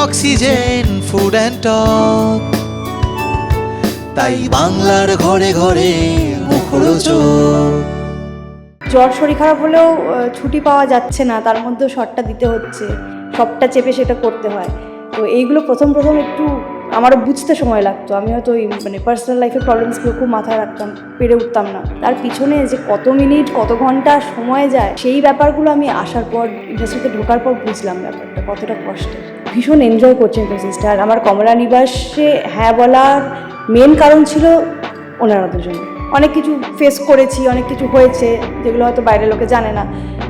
Oxygen food and talk, তাই বাংলার ঘরে ঘরে মুখরোচক। জ্বর শরীর খারাপ হলেও ছুটি পাওয়া যাচ্ছে না, তার মধ্যেও শটটা দিতে হচ্ছে, সবটা চেপে সেটা করতে হয়। তো এইগুলো প্রথম একটু আমারও বুঝতে সময় লাগতো। আমি হয়তো ওই মানে পার্সোনাল লাইফের প্রবলেমসগুলো খুব মাথায় রাখতাম, পেরে উঠতাম না। তার পিছনে যে কত মিনিট কত ঘন্টা সময় যায়, সেই ব্যাপারগুলো আমি আসার পর ইন্ডাস্ট্রিতে ঢোকার পর বুঝলাম ব্যাপারটা কতটা কষ্টের। ভীষণ এনজয় করছি ইনফোসিসটা। আর আমার কমলা নিবাসে হ্যাঁ বলার মেন কারণ ছিল ওনারা দুজন। অনেক কিছু ফেস করেছি, অনেক কিছু হয়েছে যেগুলো হয়তো বাইরের লোকে জানে না।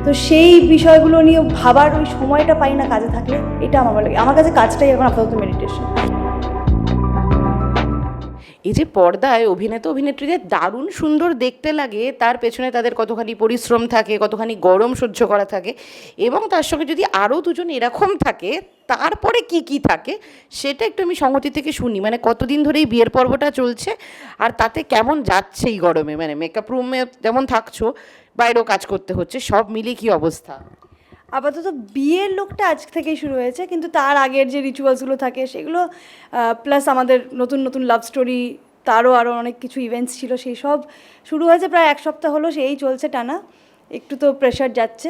তো সেই বিষয়গুলো নিয়ে ভাবার ওই সময়টা পাই না কাজে থাকলে, এটা আমার ভালো লাগে। আমার কাছে কাজটাই এখন আপাতত মেডিটেশন। এই যে পর্দায় অভিনেতা অভিনেত্রীদের দারুণ সুন্দর দেখতে লাগে, তার পেছনে তাদের কতখানি পরিশ্রম থাকে, কতখানি গরম সহ্য করা থাকে, এবং তার সঙ্গে যদি আরও দুজন এরকম থাকে তারপরে কি কি থাকে সেটা একটু আমি সংহতি থেকে শুনি। মানে কতদিন ধরে এই বিয়ের পর্বটা চলছে আর তাতে কেমন যাচ্ছে এই গরমে? মানে মেকআপ রুমে যেমন থাকছো, বাইরেও কাজ করতে হচ্ছে, সব মিলিয়ে কী অবস্থা? আপাতত বিয়ের লোকটা আজ থেকেই শুরু হয়েছে, কিন্তু তার আগের যে রিচুয়ালসগুলো থাকে সেগুলো, প্লাস আমাদের নতুন লাভ স্টোরি, তারও আরও অনেক কিছু ইভেন্টস ছিল, সেই সব শুরু হয়েছে প্রায় এক সপ্তাহ হলো, সেই চলছে টানা। একটু তো প্রেশার যাচ্ছে,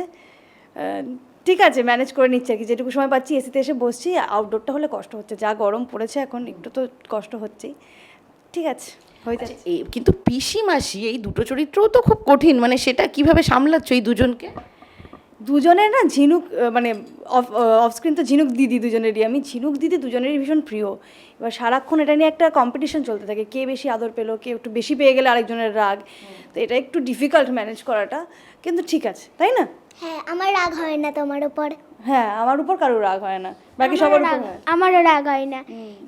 ঠিক আছে, ম্যানেজ করে নিচ্ছে আর কি। যেটুকু সময় পাচ্ছি এসিতে এসে বসছি। আউটডোরটা হলে কষ্ট হচ্ছে, যা গরম পড়েছে এখন, একটু তো কষ্ট হচ্ছেই। ঠিক আছে, হয়ে যাচ্ছে। কিন্তু পিসি মাসি এই দুটো চরিত্রও তো খুব কঠিন, মানে সেটা কিভাবে সামলাচ্ছ এই দুজনকে? দুজনের না ঝিনুক, মানে অফস্ক্রিন তো ঝিনুক দিদি দুজনেরই। আমি ঝিনুক দিদি দুজনেরই ভীষণ প্রিয়। এবার সারাক্ষণ এটা নিয়ে একটা কম্পিটিশন চলতে থাকে, কে বেশি আদর পেলো, কে একটু বেশি পেয়ে গেলে আরেকজনের রাগ। তো এটা একটু ডিফিকাল্ট ম্যানেজ করাটা, কিন্তু ঠিক আছে, তাই না? হ্যাঁ, আমার রাগ হয় না তোমার উপর। হ্যাঁ, আমার উপর কারো রাগ হয় না, বাকি সবার উপর হয়। আমারও রাগ হয় না।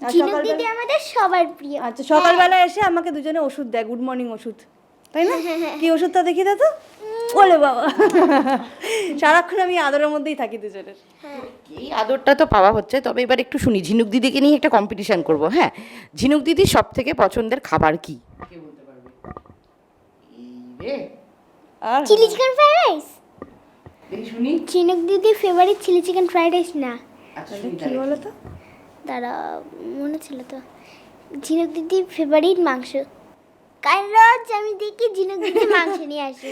আর ঝিনুক দিদি আমাদের সবার প্রিয়। আচ্ছা, সকালবেলা এসে আমাকে দুজনে ওষুধ দেয়, গুড মর্নিং ওষুধ, তাই না? কি ওষুধটা দেখি দে তো। ওলে বাবা, সারাক্ষণ আমি আদরের মধ্যেই থাকি দুজনের। এই আদরটা তো পাওয়া হচ্ছে, তবে এবার একটু শুনি, ঝিনুক দিদিকে নিয়ে একটা কম্পিটিশন করব। হ্যাঁ, ঝিনুক দিদির সব থেকে পছন্দের খাবার কি? আর চিলি চিকেন ফ্রাইড রাইস। শুনি। ঝিনুক দিদির favourite chilli chicken fried rice না। কি বলো তো? তারা মনে ছিল তো, ঝিনুক দিদির ফেভারিট মাংস। কারণ রোজ আমি দেখি ঝিনুক দিদি মাংস নিয়ে আসে।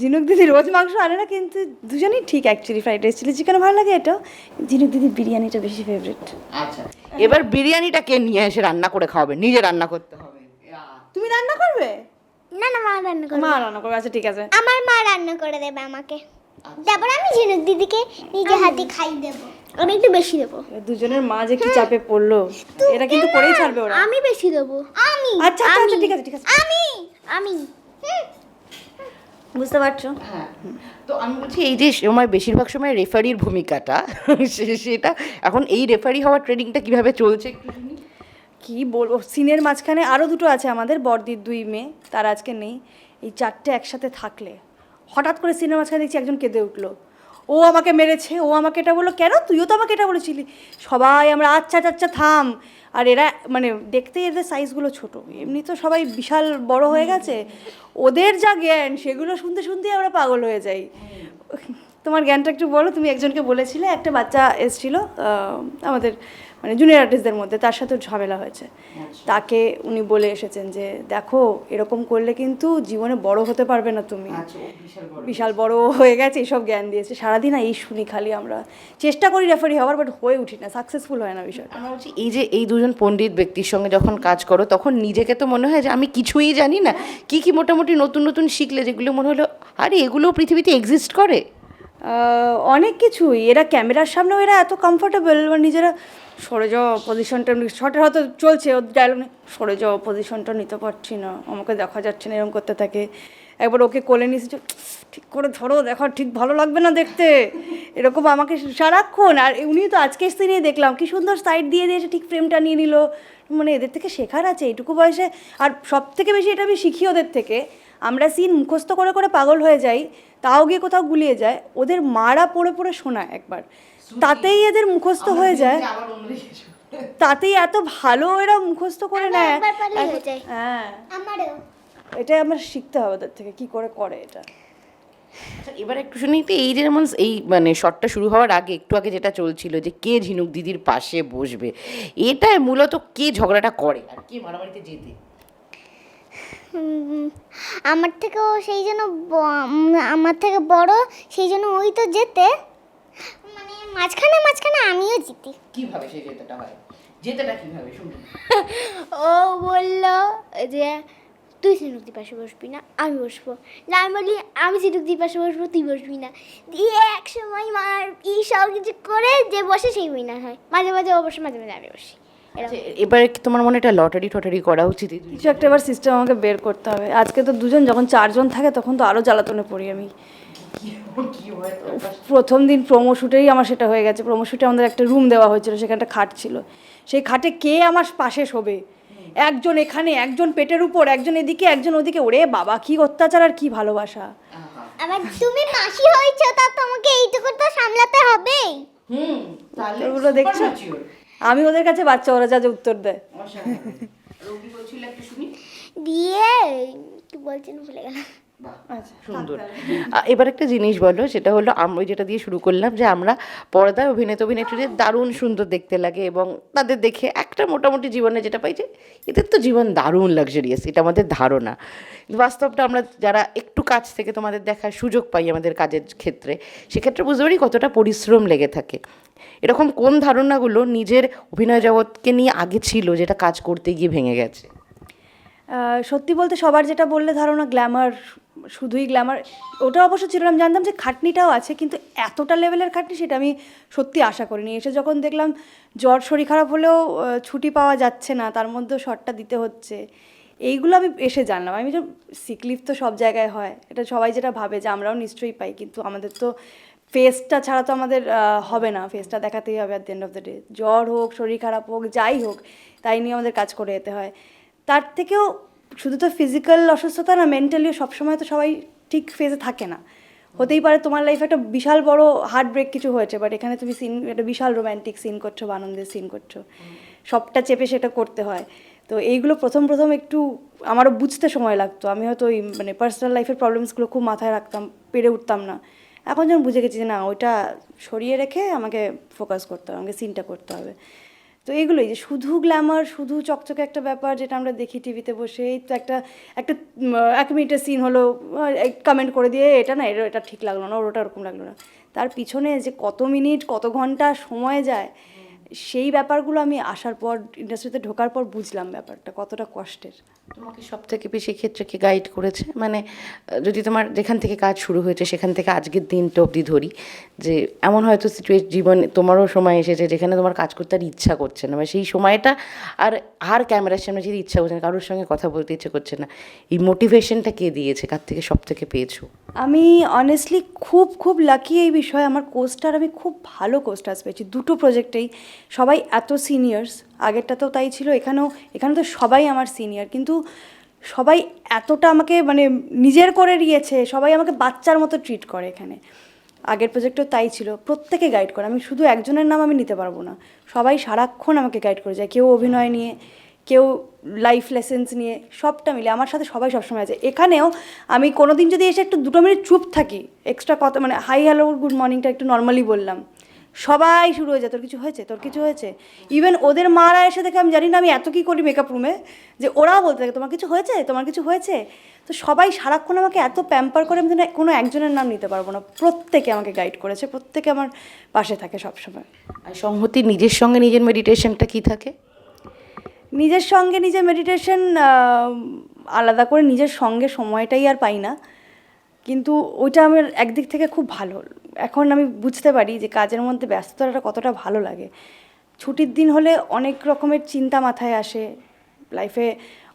ঝিনুক দিদি রোজ মাংস আনে না, কিন্তু দুজনেই ঠিক অ্যাকচুয়ালি। ফ্রাইড রাইস চিলি চিকেনও ভালো লাগে, এটা ঝিনুক দিদির বিরিয়ানিটা বেশি ফেভারিট। আচ্ছা, এবার বিরিয়ানিটা কে নিয়ে এসে রান্না করে খাওয়াবে? নিজে রান্না করতে হবে? তুমি রান্না করবে? না না, মা রান্না করবে। মা রান্না করবে, আচ্ছা ঠিক আছে। আমার মা রান্না করে দেবে আমাকে, তারপর আমি ঝিনুক দিদিকে নিজে হাতে খাই দেবো। আমি একটু বেশি দেবো। দুজনের মা যে কি চাপে পড়লো, এরা কিন্তু করেই ছাড়বে ওরা। আমি বেশি দেবো। আমি আচ্ছা আচ্ছা আচ্ছা, ঠিক আছে ঠিক আছে, আমি আমি বুঝতে পারছো। হ্যাঁ, তো আমি বলছি এই যে সময় বেশিরভাগ সময় রেফারির ভূমিকাটা সেটা এখন এই রেফারি হওয়ার ট্রেনিংটা কিভাবে চলছে একটু শুনি। কি বলবো, সিনের মাঝখানে আরও দুটো আছে আমাদের, বড়দির 2 মেয়ে, তারা আজকে নেই। এই 4টে একসাথে থাকলে হঠাৎ করে সিনের মাঝখানে দেখছি একজন কেঁদে উঠলো, ও আমাকে মেরেছে, ও আমাকে এটা বললো। কেন, তুইও তো আমাকে এটা বলেছিলি। সবাই আমরা আচ্ছা আচ্ছা থাম। আর এরা মানে দেখতেই এদের সাইজগুলো ছোট, এমনি তো সবাই বিশাল বড় হয়ে গেছে, ওদের যা জ্ঞান সেগুলো শুনতে শুনতেই আমরা পাগল হয়ে যাই। তোমার জ্ঞানটা একটু বলো। তুমি একজনকে বলেছিলে, একটা বাচ্চা এসেছিল আমাদের মানে জুনিয়র আর্টিস্টদের মধ্যে, তার সাথে ঝামেলা হয়েছে। তাকে উনি বলে এসেছেন যে দেখো, এরকম করলে কিন্তু জীবনে বড় হতে পারবে না তুমি। বিশাল বড় হয়ে গেছে, এইসব জ্ঞান দিয়েছে। সারাদিন এই শুনি খালি আমরা। চেষ্টা করি রেফারি হওয়ার, বাট হয়ে উঠি না, সাকসেসফুল হয় না বিষয়টা। আমরা বলছি এই যে এই দুজন পণ্ডিত ব্যক্তির সঙ্গে যখন কাজ করো, তখন নিজেকে তো মনে হয় যে আমি কিছুই জানি না, কি মোটামুটি নতুন শিখলে যেগুলো মনে হলো আরে এগুলো পৃথিবীতে এক্সিস্ট করে। অনেক কিছুই। এরা ক্যামেরার সামনেও এরা এত কমফোর্টেবল, নিজেরা সরে যাওয়া পজিশনটা, শর্টের হয়তো চলছে ওর ডায়লগ, সরে যাওয়া পজিশনটা নিতে পারছি না, আমাকে দেখা যাচ্ছে না, এরকম করতে থাকে। একবার ওকে কোলে নিয়েছে, ঠিক করে ধরো, দেখো ঠিক ভালো লাগবে না দেখতে, এরকম আমাকে সারাক্ষণ। আর উনি তো আজকে সিনে দেখলাম কি সুন্দর সাইড দিয়ে দিয়েছে, ঠিক ফ্রেমটা নিয়ে নিল। মানে এদের থেকে শেখার আছে এইটুকু বয়সে। আর সব থেকে বেশি এটা আমি শিখি ওদের থেকে, আমরা সিন মুখস্থ করে করে পাগল হয়ে যাই, তাও গিয়ে কোথাও গুলিয়ে যায়, ওদের মারা পড়ে পড়ে শোনায় একবার, তাতেই এদের মুখস্থ হয়ে যায়, তাতেই এত ভালো এরা মুখস্থ করে নেয়। হ্যাঁ, আমারও এটা আমার শিখতে হবে ওদের থেকে, কি করে করে এটা। আচ্ছা, এবার একটু শুনি তো, এই যে যেমন এই মানে শটটা শুরু হওয়ার আগে একটু আগে যেটা চলছিল যে কে ঝিনুক দিদির পাশে বসবে, এটা মূলত কে ঝগড়াটা করে আর কে মারামারিতে জেতে? আমার থেকেও সেই জন্য আমার থেকে বড়, সেই জন্য ওই তো যেতে, মানে মাঝখানে মাঝখানে আমিও জিতি। কিভাবে সেই জেতাটা হয়, জেতাটা কিভাবে শুনুন? ও বলল যে তুই ঝিনুকদির পাশে বসবি না, আমি বসবো না। আমি বলি আমি ঝিনুকদির পাশে বসবো, তুই বসবি না। দিয়ে এক সময় মার সব কিছু করে যে বসে সেই উইনার হয়। মাঝে মাঝে ও বসে, মাঝে মাঝে আমি বসি। এবার কি তোমার মনে এটা লটারি টটারি করা উচিত? কিছু একটা এবার সিস্টেম আমাকে বের করতে হবে। আজকে তো দুজন, যখন 4 জন থাকে তখন তো আরও জ্বালাতনে পড়ি আমি। প্রথম দিন প্রোমো শ্যুটেই আমার সেটা হয়ে গেছে। প্রোমো শ্যুটে আমাদের একটা রুম দেওয়া হয়েছিল, সেখানে একটা খাট ছিল। সেই খাটে কে আমার পাশে শোবে, একজন এখানে, একজন পেটের উপর, একজন এদিকে, একজন ওদিকে। ওরে বাবা, কি অত্যাচার আর কি ভালোবাসা! আবার তুমি মাসি হয়েছো, তা তোমাকে এইটুকু তো সামলাতে হবেই। তাহলে ওগুলো দেখছো, আমি ওদের কাছে বাচ্চা, ওরা যা যা উত্তর দেয়। রবি বলছিল একটা শুনি। দিয়ে কি বলছেন ভুলে গেলাম। আচ্ছা, সুন্দর। এবার একটা জিনিস বলো, সেটা হলো আমরা যেটা দিয়ে শুরু করলাম যে আমরা পর্দায় অভিনেত্রীদের দারুণ সুন্দর দেখতে লাগে এবং তাদের দেখে একটা মোটামুটি জীবনে যেটা পাই যে এদের তো জীবন দারুণ লাক্সারিয়াস, এটা আমাদের ধারণা। বাস্তবটা আমরা যারা একটু কাছ থেকে তোমাদের দেখার সুযোগ পাই আমাদের কাজের ক্ষেত্রে, সেক্ষেত্রে বুঝতে পারি কতটা পরিশ্রম লেগে থাকে। এরকম কোন ধারণাগুলো নিজের অভিনয় জগৎকে নিয়ে আগে ছিল যেটা কাজ করতে গিয়ে ভেঙে গেছে? সত্যি বলতে সবার যেটা বললে ধারণা গ্ল্যামার, শুধুই গ্ল্যামার, ওটা অবশ্য ছিল না। আমি জানতাম যে খাটনিটাও আছে, কিন্তু এতটা লেভেলের খাটনি সেটা আমি সত্যি আশা করিনি। এসে যখন দেখলাম জ্বর শরীর খারাপ হলেও ছুটি পাওয়া যাচ্ছে না, তার মধ্যেও শটটা দিতে হচ্ছে, এইগুলো আমি এসে জানলাম। আমি যে সিক লিভ তো সব জায়গায় হয়, এটা সবাই যেটা ভাবে যে আমরাও নিশ্চয়ই পাই, কিন্তু আমাদের তো ফেসটা ছাড়া তো আমাদের হবে না, ফেসটা দেখাতেই হবে at the end of the day. জ্বর হোক, শরীর খারাপ হোক, যাই হোক, তাই নিয়ে আমাদের কাজ করে যেতে হয়। তার থেকেও শুধু তো ফিজিক্যাল অসুস্থতা না, মেন্টালিও সবসময় তো সবাই ঠিক ফেজে থাকে না। হতেই পারে তোমার লাইফে একটা বিশাল বড় হার্ট ব্রেক কিছু হয়েছে, বাট এখানে তুমি সিন, একটা বিশাল রোম্যান্টিক সিন করছো বা আনন্দের সিন করছো, সবটা চেপে সেটা করতে হয়। তো এইগুলো প্রথম প্রথম একটু আমারও বুঝতে সময় লাগতো। আমি হয়তো ওই মানে পার্সোনাল লাইফের প্রবলেমসগুলো খুব মাথায় রাখতাম, পেরে উঠতাম না। এখন যখন বুঝে গেছি যে না, ওইটা সরিয়ে রেখে আমাকে ফোকাস করতে হবে, আমাকে সিনটা করতে হবে। তো এগুলোই যে শুধু গ্ল্যামার, শুধু চকচকে একটা ব্যাপার যেটা আমরা দেখি টিভিতে বসে, এই তো একটা একটা 1 মিনিটের সিন হলো, কমেন্ট করে দিয়ে এটা না, এটা ঠিক লাগলো না, ওটা ওরকম লাগলো না, তার পিছনে যে কত মিনিট কত ঘন্টা সময় যায়, সেই ব্যাপারগুলো আমি আসার পর, ইন্ডাস্ট্রিতে ঢোকার পর বুঝলাম ব্যাপারটা কতটা কষ্টের। তোমাকে সব থেকে বেশি ক্ষেত্রে কি গাইড করেছে? মানে যদি তোমার যেখান থেকে কাজ শুরু হয়েছে সেখান থেকে আজকের দিনটা অবধি ধরি, যে এমন হয়তো জীবনে তোমারও সময় এসেছে যেখানে তোমার কাজ করতে আর ইচ্ছা করছে না, বা সেই সময়টা আর ক্যামেরার সামনে যেতে ইচ্ছা করছে না, কারোর সঙ্গে কথা বলতে ইচ্ছে করছে না, এই মোটিভেশনটা কে দিয়েছে, কার থেকে সব থেকে পেয়েছো? আমি অনেস্টলি খুব খুব লাকি এই বিষয়ে। আমার কোস্টার, আমি খুব ভালো কোস্টার্স পেয়েছি দুটো প্রজেক্টেই। সবাই এত সিনিয়র্স, আগেরটাতেও তাই ছিল, এখানে তো সবাই আমার সিনিয়র, কিন্তু সবাই এতটা আমাকে মানে নিজের করে নিয়েছে, সবাই আমাকে বাচ্চার মতো ট্রিট করে এখানে। আগের প্রজেক্টেও তাই ছিল, প্রত্যেকে গাইড করে। আমি শুধু একজনের নাম আমি নিতে পারবো না, সবাই সারাক্ষণ আমাকে গাইড করে যায়। কেউ অভিনয় নিয়ে, কেউ লাইফ লেসেন্স নিয়ে, সবটা মিলে আমার সাথে সবাই সবসময় আছে। এখানেও আমি কোনো দিন যদি এসে একটু 2 মিনিট চুপ থাকি, এক্সট্রা কথা মানে হাই হ্যালো গুড মর্নিংটা একটু নর্মালি বললাম, সবাই শুরু হয়ে যায় তোর কিছু হয়েছে, তোর কিছু হয়েছে। ইভেন ওদের মারা এসে দেখে, আমি জানি না আমি এত কী করি মেকআপ রুমে, যে ওরাও বলতে থাকে তোমার কিছু হয়েছে, তোমার কিছু হয়েছে। তো সবাই সারাক্ষণ আমাকে এত প্যাম্পার করে, আমি কোনো একজনের নাম নিতে পারবো না, প্রত্যেকে আমাকে গাইড করেছে, প্রত্যেকে আমার পাশে থাকে সবসময়। আর সংহতি নিজের সঙ্গে নিজের মেডিটেশনটা কি থাকে? নিজের সঙ্গে নিজের মেডিটেশন, আলাদা করে নিজের সঙ্গে সময়টাই আর পাই না, কিন্তু ওইটা আমার একদিক থেকে খুব ভালো। এখন আমি বুঝতে পারি যে কাজের মধ্যে ব্যস্ততাটা কতটা ভালো লাগে। ছুটির দিন হলে অনেক রকমের চিন্তা মাথায় আসে, লাইফে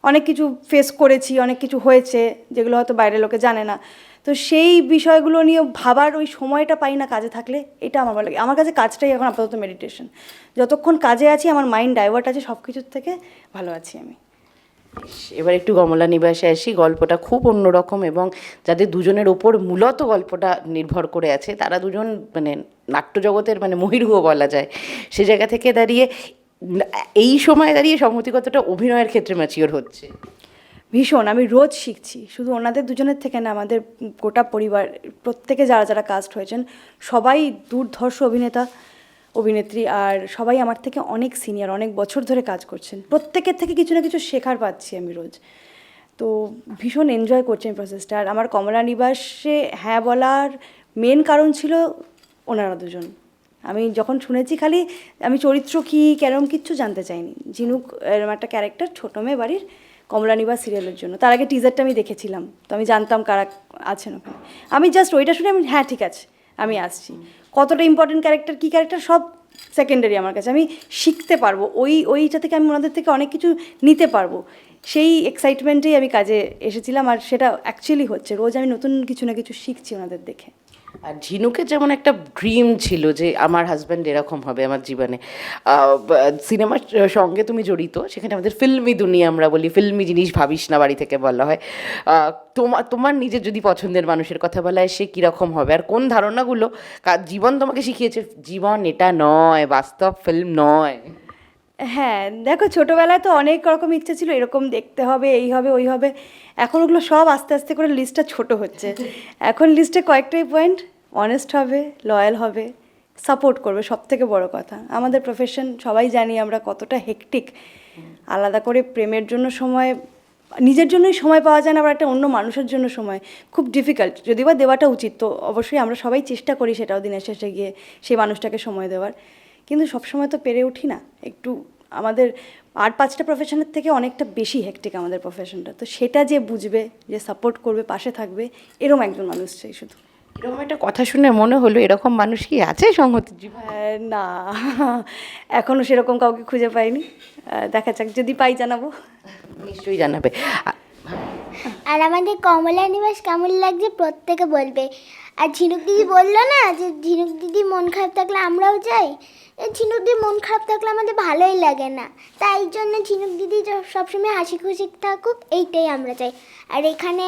অনেক কিছু ফেস করেছি, অনেক কিছু হয়েছে যেগুলো হয়তো বাইরের লোকে জানে না, তো সেই বিষয়গুলো নিয়ে ভাবার ওই সময়টা পাই না কাজে থাকলে, এটা আমার ভালো লাগে। আমার কাছে কাজটাই এখন আপাতত মেডিটেশন। যতক্ষণ কাজে আছি আমার মাইন্ড ডাইভার্ট আছে, সব কিছুর থেকে ভালো আছি আমি। এবার একটু কমলা নিবাসে আসি। গল্পটা খুব অন্যরকম এবং যাদের দুজনের ওপর মূলত গল্পটা নির্ভর করে আছে তারা দুজন মানে নাট্যজগতের মানে মহিরুহ বলা যায়। সে জায়গা থেকে দাঁড়িয়ে এই সময় দাঁড়িয়ে সংহতি কতটা অভিনয়ের ক্ষেত্রে ম্যাচিওর হচ্ছে? ভীষণ, আমি রোজ শিখছি, শুধু ওনাদের দুজনের থেকে না, আমাদের গোটা পরিবার প্রত্যেকে যারা যারা কাস্ট হয়েছেন সবাই দুর্ধর্ষ অভিনেতা অভিনেত্রী, আর সবাই আমার থেকে অনেক সিনিয়র, অনেক বছর ধরে কাজ করছেন। প্রত্যেকের থেকে কিছু না কিছু শেখার পাচ্ছি আমি রোজ। তো ভীষণ এনজয় করছি আমি প্রসেসটা। আর আমার কমলা নিবাসে হ্যাঁ বলার মেন কারণ ছিল ওনারা দুজন। আমি যখন শুনেছি, খালি আমি চরিত্র কী কেরম কিচ্ছু জানতে চাইনি। ঝিনুক এরম একটা ক্যারেক্টার, ছোটো মেয়ে বাড়ির, কমলা নিবাস সিরিয়ালের জন্য। তার আগে টিজারটা আমি দেখেছিলাম, তো আমি জানতাম কারা আছেন ওখানে। আমি জাস্ট ওইটা শুনে আমি হ্যাঁ ঠিক আছে আমি আসছি। কতটা ইম্পর্টেন্ট ক্যারেক্টার, কী ক্যারেক্টার সব সেকেন্ডারি আমার কাছে। আমি শিখতে পারবো, ওইটা থেকে আমি ওনাদের থেকে অনেক কিছু নিতে পারবো, সেই এক্সাইটমেন্টেই আমি কাজে এসেছিলাম। আর সেটা অ্যাকচুয়ালি হচ্ছে, রোজ আমি নতুন কিছু না কিছু শিখছি ওনাদের দেখে। আর ঝিনুকের যেমন একটা ড্রিম ছিল যে আমার হাজব্যান্ড এরকম হবে আমার জীবনে, সিনেমার সঙ্গে তুমি জড়িত, সেখানে আমাদের ফিল্মি দুনিয়া আমরা বলি, ফিল্মি জিনিস ভাবিস না বাড়ি থেকে বলা হয়। তোমার নিজের যদি পছন্দের মানুষের কথা বলা হয়, সে কীরকম হবে, আর কোন ধারণাগুলো জীবন তোমাকে শিখিয়েছে জীবন এটা নয়, বাস্তব ফিল্ম নয়? হ্যাঁ দেখো, ছোটোবেলায় তো অনেক রকম ইচ্ছে ছিল, এরকম দেখতে হবে, এই হবে ওই হবে। এখন ওগুলো সব আস্তে আস্তে করে লিস্টটা ছোট হচ্ছে। এখন লিস্টে কয়েকটাই পয়েন্ট: অনেস্ট হবে, লয়াল হবে, সাপোর্ট করবে, সব থেকে বড় কথা। আমাদের প্রফেশন সবাই জানি আমরা কতটা হেকটিক, আলাদা করে প্রেমের জন্য সময়, নিজের জন্যই সময় পাওয়া যায় না, আবার একটা অন্য মানুষের জন্য সময় খুব ডিফিকাল্ট। যদিও বা দেওয়াটা উচিত, তো অবশ্যই আমরা সবাই চেষ্টা করি সেটাও দিনের শেষে গিয়ে সেই মানুষটাকে সময় দেওয়ার, কিন্তু সবসময় তো পেরে উঠি না। একটু আমাদের আর 5টা প্রফেশনের থেকে অনেকটা বেশি হেকটিক আমাদের প্রফেশনটা, তো সেটা যে বুঝবে, যে সাপোর্ট করবে, পাশে থাকবে, এরকম একজন মানুষ চাই শুধু। এরকম একটা কথা শুনে মনে হলো এরকম মানুষ কি আছে সংহতির জীবনে? না, এখনও সেরকম কাউকে খুঁজে পাইনি। দেখা যাক, যদি পাই জানাবো। নিশ্চয়ই জানাবে। আর আমাদের কমলা নিবাস কেমন লাগছে প্রত্যেকে বলবে। আর ঝিনুক দিদি বললো না যে ঝিনুক দিদি মন খারাপ থাকলে আমরাও যাই। ঝিনুক দিদি মন খারাপ থাকলে আমাদের ভালোই লাগে না, তাই জন্য ঝিনুক দিদি সবসময় হাসি খুশি থাকুক, এইটাই আমরা চাই। আর এখানে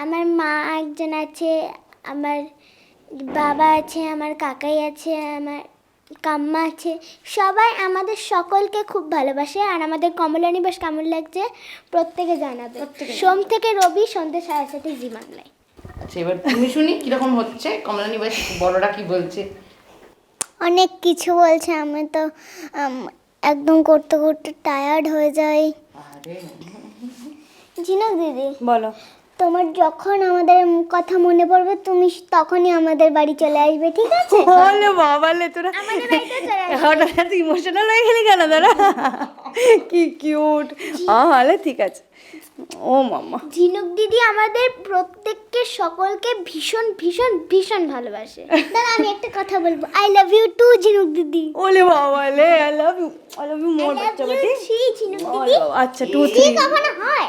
আমার মা একজন আছে, আমার বাবা আছে, আমার কাকাই আছে, আমার কাম্মা আছে, সবাই আমাদের সকলকে খুব ভালোবাসে। আর আমাদের কমলা নিবাস কেমন লাগছে প্রত্যেকে জানাবে। সোম থেকে রবি সন্ধ্যে 7:30 জি বাংলায়। আচ্ছা, এবার তুমি শুনি কিরকম হচ্ছে কমলা নিবাস, বড়রা কি বলছে? অনেক কিছু বলছে, আমি তো একদম করতে করতে টায়ার্ড হয়ে যাই। ঝিনুক দিদি বলো। তোমার যখন আমাদের কথা মনে পড়বে তুমি তখনই আমাদের বাড়ি চলে আসবে, ঠিক আছে? বলে বাবালে, তোরা হঠাৎ ইমোশনাল হয়ে গেলি কেন দাঁড়া? কি কিউট। হলে ঠিক আছে। ও মাম্মা, ঝিনুক দিদি আমাদের প্রত্যেককে সকলকে ভীষণ ভীষণ ভীষণ ভালোবাসে। দাঁড়া আমি একটা কথা বলবো, আই লাভ ইউ টু ঝিনুক দিদি। ওলে বাবালে, আই লাভ ইউ মোর বাচ্চা বেটি। ঝিনুক দিদি। আচ্ছা 2 3 কখনো হয়?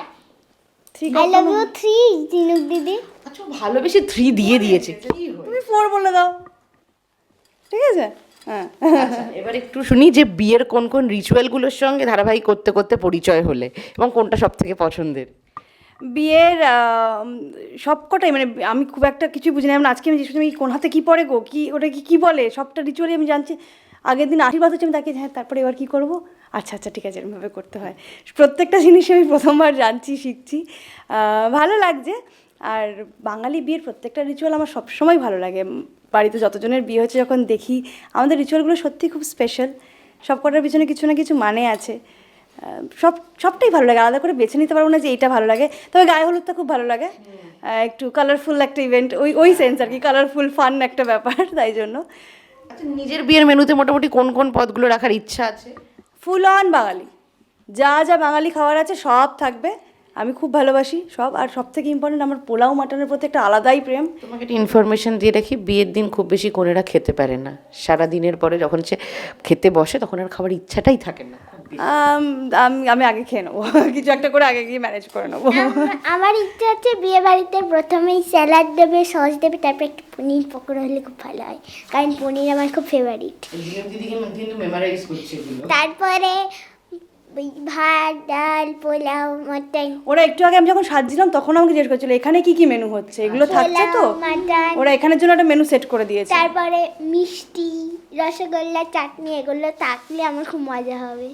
ঠিক আই আছে, লাভ ইউ 3 ঝিনুক দিদি। আচ্ছা, ভালোবেসে 3 দিয়ে দিয়েছে, কি হলো? তুমি 4 বলে দাও, ঠিক আছে? হ্যাঁ। আচ্ছা, এবার একটু শুনি যে বিয়ের কোন কোন রিচুয়ালগুলোর সঙ্গে ধারাবাহিক করতে করতে পরিচয় হলে, এবং কোনটা সব থেকে পছন্দের? বিয়ের সবকটাই, মানে আমি খুব একটা কিছুই বুঝি না। যেমন আজকে আমি জিজ্ঞেস করছি, কোন হাতে কী পরে গো, কি ওটা কি বলে, সবটা রিচুয়ালি আমি জানছি। আগের দিন আশীর্বাদ হচ্ছে, আমি তাকে হ্যাঁ তারপরে এবার কী করবো, আচ্ছা আচ্ছা ঠিক আছে এরকমভাবে করতে হয়। প্রত্যেকটা জিনিস আমি প্রথমবার জানছি, শিখছি, ভালো লাগছে। আর বাঙালি বিয়ের প্রত্যেকটা রিচুয়াল আমার সবসময় ভালো লাগে। বাড়িতে যতজনের বিয়ে হচ্ছে যখন দেখি, আমাদের রিচুয়ালগুলো সত্যি খুব স্পেশাল। সবকটার পিছনে কিছু না কিছু মানে আছে। সবটাই ভালো লাগে, আলাদা করে বেছে নিতে পারবো না যে এইটা ভালো লাগে। তবে গায়ে হলুদটা খুব ভালো লাগে, একটু কালারফুল একটা ইভেন্ট, ওই সেন্স আর কি, কালারফুল ফান একটা ব্যাপার, তাই জন্য। আচ্ছা, নিজের বিয়ের মেনুতে মোটামুটি কোন কোন পদগুলো রাখার ইচ্ছা আছে? ফুল অন বাঙালি, যা যা বাঙালি খাবার আছে সব থাকবে, আমি খুব ভালোবাসি সব। আর সব থেকে ইম্পর্টেন্ট, আমার পোলাও মাটনের প্রতি একটা আলাদাই প্রেম। তোমাকে একটা ইনফরমেশন দিয়ে রাখি, বিয়ের দিন খুব বেশি কনেরা খেতে পারে না। সারা দিনের পরে যখন সে খেতে বসে তখন আর খাবার ইচ্ছাটাই থাকে না। আমি আগে খেয়ে নেবো, কিছু একটা করে আগে গিয়ে ম্যানেজ করে নেবো। আমার ইচ্ছা হচ্ছে বিয়ে বাড়িতে প্রথমেই স্যালাড দেবে, সস দেবে, তারপর একটু পনির পকোড়া হলে খুব ভালো হয়, কারণ পনির আমার খুব ফেভারিট। তারপরে ভাত, ডাল, পোলাও, মাটন। ওরা একটু আগে আমি যখন সাজছিলাম তখন আমাকে জিজ্ঞেস করছিল এখানে কি কি মেনু হচ্ছে, এগুলো থাকছে তো? মাটন। ওরা এখানের জন্য একটা মেনু সেট করে দিয়েছে। তারপরে মিষ্টি, রসগোল্লা, চাটনি, এগুলো থাকলে আমার খুব মজা হবে।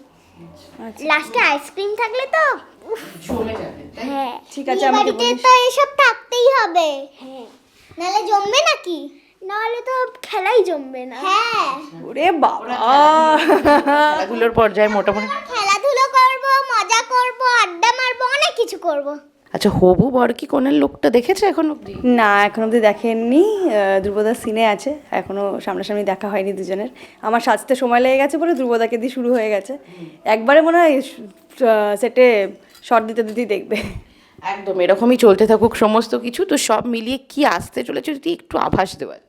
লাস্টে আইসক্রিম থাকলে তো উফ, জমে যাবে হ্যাঁ ঠিক আছে, বিয়ে আমাকে বাড়িতে বলিস। তো এসব থাকতেই হবে হ্যাঁ নাহলে জমবে নাকি নাহলে তো খেলাই জমবে না হ্যাঁ ওরে বাবা, খেলাধুলোর পর্যায়ে মোটামুটি। খেলাধুলো করব মজা করব আড্ডা মারবো অনেক কিছু করব আচ্ছা, হবু বর কি কোনের লোকটা দেখেছে এখন অব্দি? না এখন অবধি দেখেননি। ধ্রুবদা সিনে আছে, এখনো সামনাসামনি দেখা হয়নি দুজনের। আমার সাজতে সময় লেগে গেছে বলে ধ্রুবদাকে দিয়ে শুরু হয়ে গেছে। একবারে মনে হয় সেটে শর্ট দিতে দিতেই দেখবে। একদম এরকমই চলতে থাকুক সমস্ত কিছু। তো সব মিলিয়ে কি আসতে চলেছে যদি একটু আভাস দেওয়া যায়।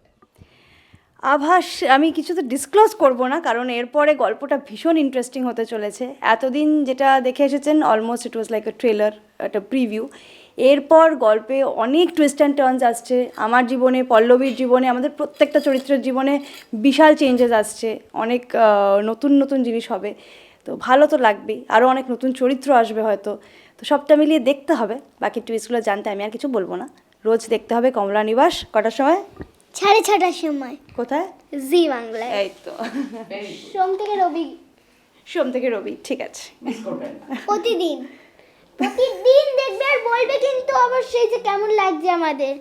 আভাস আমি কিছু তো ডিসক্লোজ করব না, কারণ এরপরে গল্পটা ভীষণ ইন্টারেস্টিং হতে চলেছে। এতদিন যেটা দেখে এসেছেন almost it was like a trailer, একটা প্রিভিউ। এরপর গল্পে অনেক টুইস্ট অ্যান্ড টার্নস আসছে। আমার জীবনে, পল্লবীর জীবনে, আমাদের প্রত্যেকটা চরিত্রের জীবনে বিশাল চেঞ্জেস আসছে। অনেক নতুন নতুন জিনিস হবে, তো ভালো তো লাগবেই। আরও অনেক নতুন চরিত্র আসবে হয়তো। তো সবটা মিলিয়ে দেখতে হবে। বাকি টুইস্টগুলো জানতে আমি আর কিছু বলবো না। রোজ দেখতে হবে কমলা নিবাস। কটার সময়? 6:30টার সময় কোথায়? জি বাংলায় এই তো সোম থেকে রবি সোম থেকে রবি, ঠিক আছে। প্রতিদিন প্রতিদিন দেখবে আর বলবে কিন্তু অবশ্যই যে কেমন লাগছে আমাদের